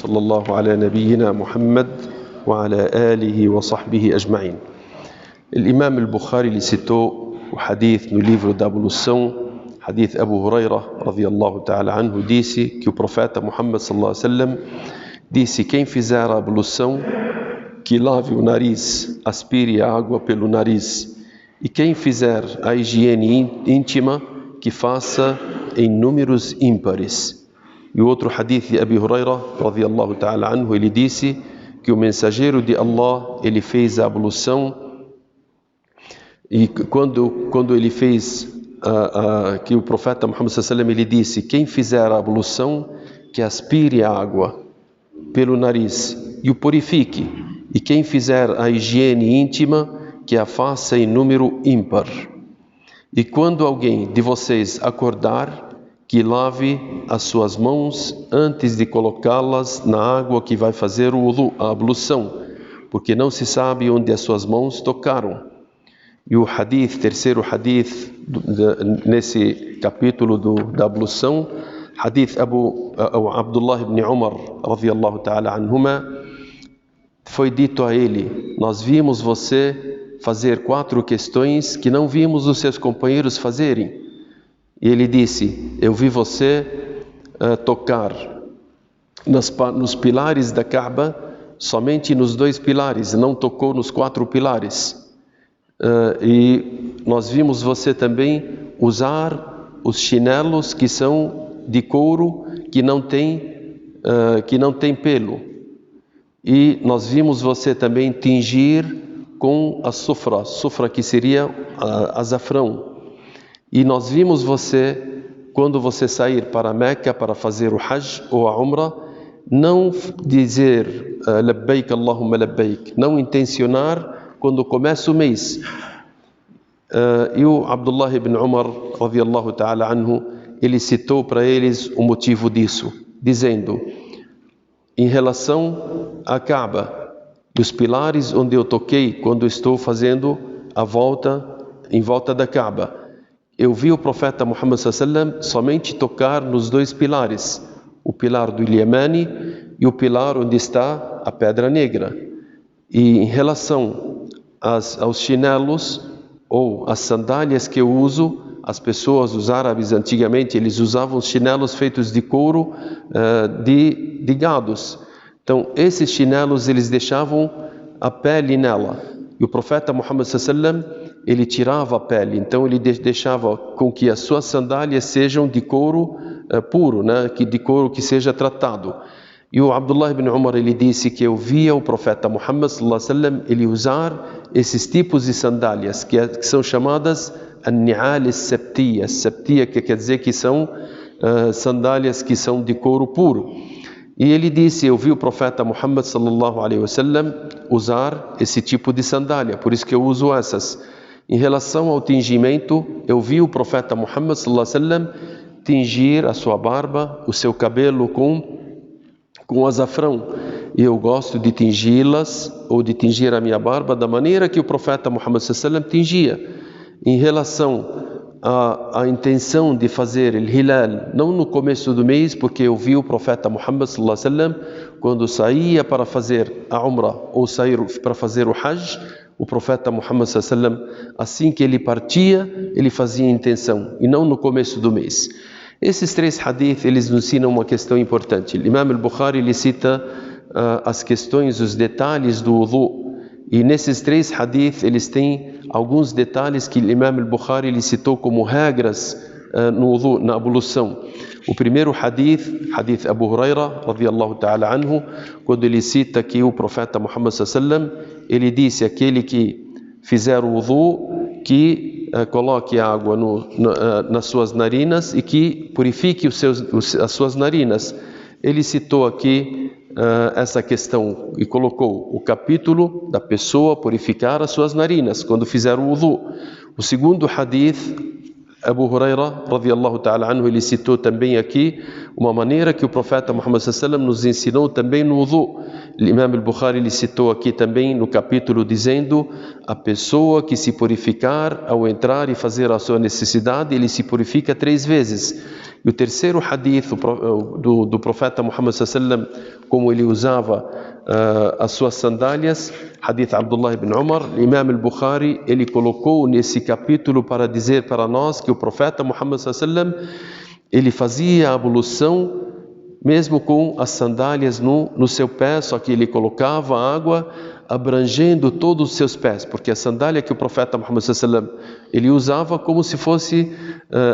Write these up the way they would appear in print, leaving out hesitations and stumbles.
وصلى الله على نبينا محمد وعلى آله وصحبه أجمعين. الإمام البخاري ele citou o hadith no livro da ablução, hadith Abu Huraira radiyallahu ta'ala anhu, disse que o profeta Muhammad sallallahu alaihi wasallam disse: quem fizer a ablução, que lave o nariz, aspire a água pelo nariz, e quem fizer a higiene íntima, que faça em números ímpares. E o outro hadith de Abu Huraira radiyallahu ta'ala anhu, ele disse que o mensageiro de Allah, ele fez a ablução, e quando ele fez que o profeta Muhammad sallallahu alaihi wasallam, ele disse: quem fizer a ablução, que aspire a água pelo nariz e o purifique, e quem fizer a higiene íntima, que a faça em número ímpar. E quando alguém de vocês acordar, que lave as suas mãos antes de colocá-las na água que vai fazer o wudu, a ablução, porque não se sabe onde as suas mãos tocaram. E o hadith, terceiro hadith nesse capítulo da ablução, hadith Abdullah ibn Umar radiyallahu ta'ala anhuma, foi dito a ele: nós vimos você fazer 4 questões que não vimos os seus companheiros fazerem. E ele disse: eu vi você tocar nos pilares da Kaaba, somente nos 2 pilares, não tocou nos 4 pilares. E nós vimos você também usar os chinelos que são de couro, que não tem pelo. E nós vimos você também tingir com a sufra que seria azafrão. E nós vimos você, quando você sair para Meca para fazer o Hajj ou a Umrah, não dizer labbaik Allahumma labbaik, não intencionar quando começa o mês. E o Abdullah ibn Umar radiyallahu ta'ala anhu, ele citou para eles o motivo disso, dizendo: em relação à Kaaba, dos pilares onde eu toquei quando estou fazendo em volta da Kaaba, eu vi o profeta Muhammad sallallahu alaihi wasallam somente tocar nos 2 pilares, o pilar do Yamani e o pilar onde está a Pedra Negra. E em relação aos chinelos ou as sandálias que eu uso, as pessoas, os árabes antigamente, eles usavam chinelos feitos de couro de gados. Então esses chinelos, eles deixavam a pele nela, e o profeta Muhammad sallallahu alaihi wasallam, ele tirava a pele, então ele deixava com que as suas sandálias sejam de couro puro, né? De couro que seja tratado. E o Abdullah ibn Umar, ele disse que eu via o profeta Muhammad sallallahu alaihi wasallam ele usar esses tipos de sandálias que são chamadas an-ni'al as-sabtiyya, que quer dizer que são sandálias que são de couro puro. E ele disse: eu vi o profeta Muhammad sallallahu alaihi wasallam usar esse tipo de sandália, por isso que eu uso essas. Em relação ao tingimento, eu vi o profeta Muhammad sallallahu alaihi wasallam tingir a sua barba, o seu cabelo com azafrão, e eu gosto de tingi-las ou de tingir a minha barba da maneira que o profeta Muhammad sallallahu alaihi wasallam tingia. Em relação à intenção de fazer o hilal, não no começo do mês, porque eu vi o profeta Muhammad sallallahu alaihi wasallam quando saía para fazer a Umrah ou sair para fazer o Hajj, o profeta Muhammad sallallahu alaihi wasallam, assim que ele partia, ele fazia intenção, e não no começo do mês. Esses 3 hadiths, eles nos ensinam uma questão importante. O Imam al-Bukhari, ele cita as questões, os detalhes do wudu, e nesses 3 hadiths, eles têm alguns detalhes que o Imam al-Bukhari, ele citou como regras no wudu, na ablução. O primeiro hadith Abu Huraira radiyallahu ta'ala anhu, quando ele cita que o profeta Muhammad sallallahu alaihi wasallam, ele disse: aquele que fizer o wudu, que coloque água nas suas narinas e que purifique as suas narinas. Ele citou aqui essa questão e colocou o capítulo da pessoa purificar as suas narinas quando fizer o wudu. O segundo hadith Abu Huraira, radiyallahu ta'ala anhu, ele citou também aqui uma maneira que o profeta Muhammad sallallahu alaihi wasallam nos ensinou também no wudu. O Imam al-Bukhari ele citou aqui também no capítulo dizendo: a pessoa que se purificar ao entrar e fazer a sua necessidade, ele se purifica 3 vezes. E o terceiro hadith do profeta Muhammad sallallahu alaihi wasallam, como ele usava as suas sandálias, hadith Abdullah ibn Umar, o Imam al-Bukhari ele colocou nesse capítulo para dizer para nós que o profeta Muhammad sallallahu alaihi wasallam ele fazia a ablução mesmo com as sandálias no seu pé, só que ele colocava água abrangendo todos os seus pés, porque a sandália que o profeta Muhammad sallallahu alaihi wasallam ele usava como se fosse,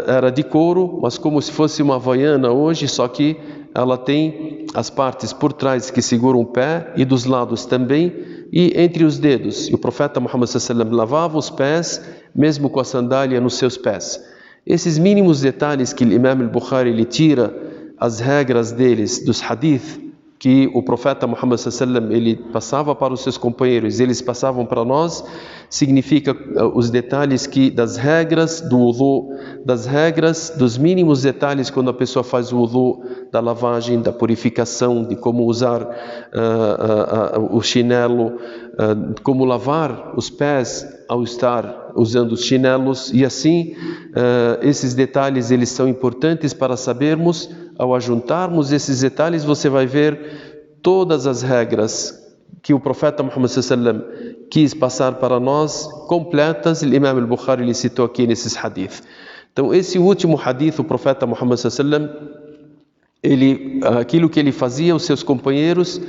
era de couro, mas como se fosse uma havaiana hoje, só que ela tem as partes por trás que seguram o pé e dos lados também, e entre os dedos. E o profeta Muhammad sallallahu alaihi wasallam lavava os pés mesmo com a sandália nos seus pés. Esses mínimos detalhes que o Imam al-Bukhari ele tira as regras deles, dos hadith, que o profeta Muhammad sallallahu alaihi wasallam ele passava para os seus companheiros, eles passavam para nós, significa os detalhes das regras do wudu, das regras, dos mínimos detalhes quando a pessoa faz o wudu, da lavagem, da purificação, de como usar o chinelo, como lavar os pés ao estar usando os chinelos, e assim esses detalhes eles são importantes para sabermos. Ao ajuntarmos esses detalhes, você vai ver todas as regras que o profeta Muhammad sallallahu alaihi wasallam quis passar para nós, completas. O Imam al-Bukhari ele citou aqui nesses hadith. Então, esse último hadith, o profeta Muhammad sallallahu alaihi wasallam, aquilo que ele fazia, os seus companheiros,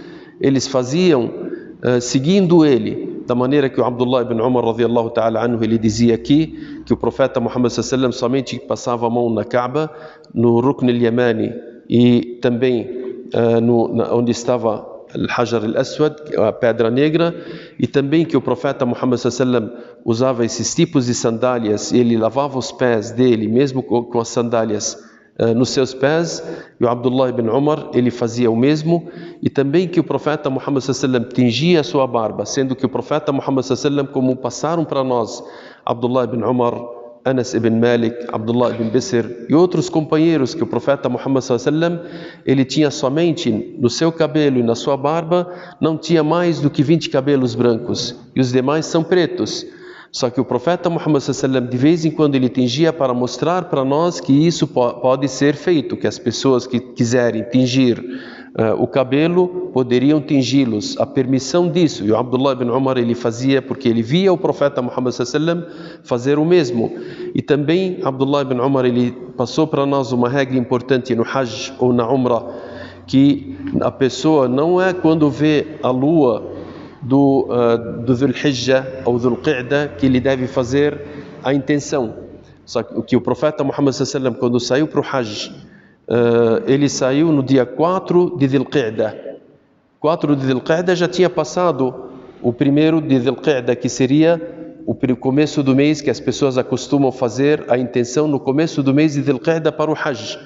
eles faziam seguindo ele, da maneira que o Abdullah ibn Umar, radiyallahu ta'ala anhu, ele dizia aqui, que o profeta Muhammad sallallahu alaihi wasallam somente passava a mão na Kaaba, no Rukn al-Yamani, e também onde estava al-Hajar al-Aswad, a pedra negra, e também que o profeta Muhammad sallallahu alaihi wasallam usava esses tipos de sandálias, e ele lavava os pés dele, mesmo com as sandálias nos seus pés, e o Abdullah ibn Umar ele fazia o mesmo, e também que o profeta Muhammad sallallahu alaihi wasallam tingia a sua barba, sendo que o profeta Muhammad sallallahu alaihi wasallam, como passaram para nós Abdullah ibn Umar, Anas ibn Malik, Abdullah ibn Bisr e outros companheiros, que o profeta Muhammad sallallahu alaihi wasallam ele tinha somente no seu cabelo e na sua barba, não tinha mais do que 20 cabelos brancos, e os demais são pretos. Só que o profeta Muhammad sallallahu alaihi wasallam, de vez em quando ele tingia para mostrar para nós que isso pode ser feito, que as pessoas que quiserem tingir o cabelo poderiam tingi-los, a permissão disso. E o Abdullah ibn Umar ele fazia porque ele via o profeta Muhammad sallallahu alaihi wasallam fazer o mesmo. E também Abdullah ibn Umar ele passou para nós uma regra importante no Hajj ou na Umrah, que a pessoa não é quando vê a lua do Dhul Hijjah ou Dhul Qa'dah que ele deve fazer a intenção. Só que o profeta Muhammad sallallahu alaihi wasallam, quando saiu para o Hajj, ele saiu no dia 4 de Dhul Qa'dah. 4 de Dhul Qa'dah já tinha passado o primeiro de Dhul Qa'dah, que seria o começo do mês, que as pessoas acostumam fazer a intenção no começo do mês de Dhul Qa'dah para o Hajj.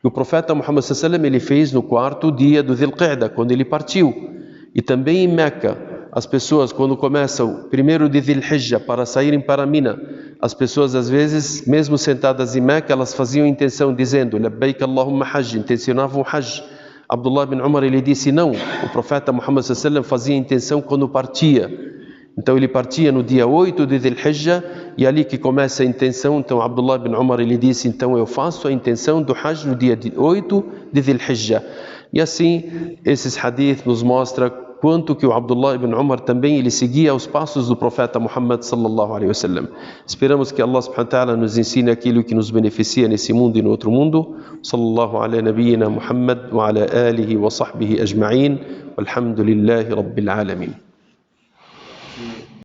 E o profeta Muhammad sallallahu alaihi wasallam ele fez no 4º dia do Dhul Qa'dah, quando ele partiu. E também em Meca, as pessoas, quando começam o primeiro de Dhul Hijjah para saírem para Mina, as pessoas às vezes, mesmo sentadas em Meca, elas faziam intenção dizendo Labbaik Allahumma Hajj, intencionavam Hajj. Abdullah ibn Umar ele disse não, o profeta Muhammad sallallahu alaihi wasallam fazia intenção quando partia. Então ele partia no dia 8 de Dhul Hijjah, e ali que começa a intenção. Então Abdullah ibn Umar ele disse, então eu faço a intenção do Hajj no dia 8 de Dhul Hijjah. E assim, esses hadith nos mostram quanto que o Abdullah ibn Umar também ele seguia os passos do profeta Muhammad sallallahu alaihi wasallam. Esperamos que Allah subhanahu wa ta'ala nos ensine aquilo que nos beneficia nesse mundo e no outro mundo. Sallallahu ala nabiyyina Muhammad wa ala alihi wa sahbihi ajma'in. Walhamdulillahi rabbil alamin.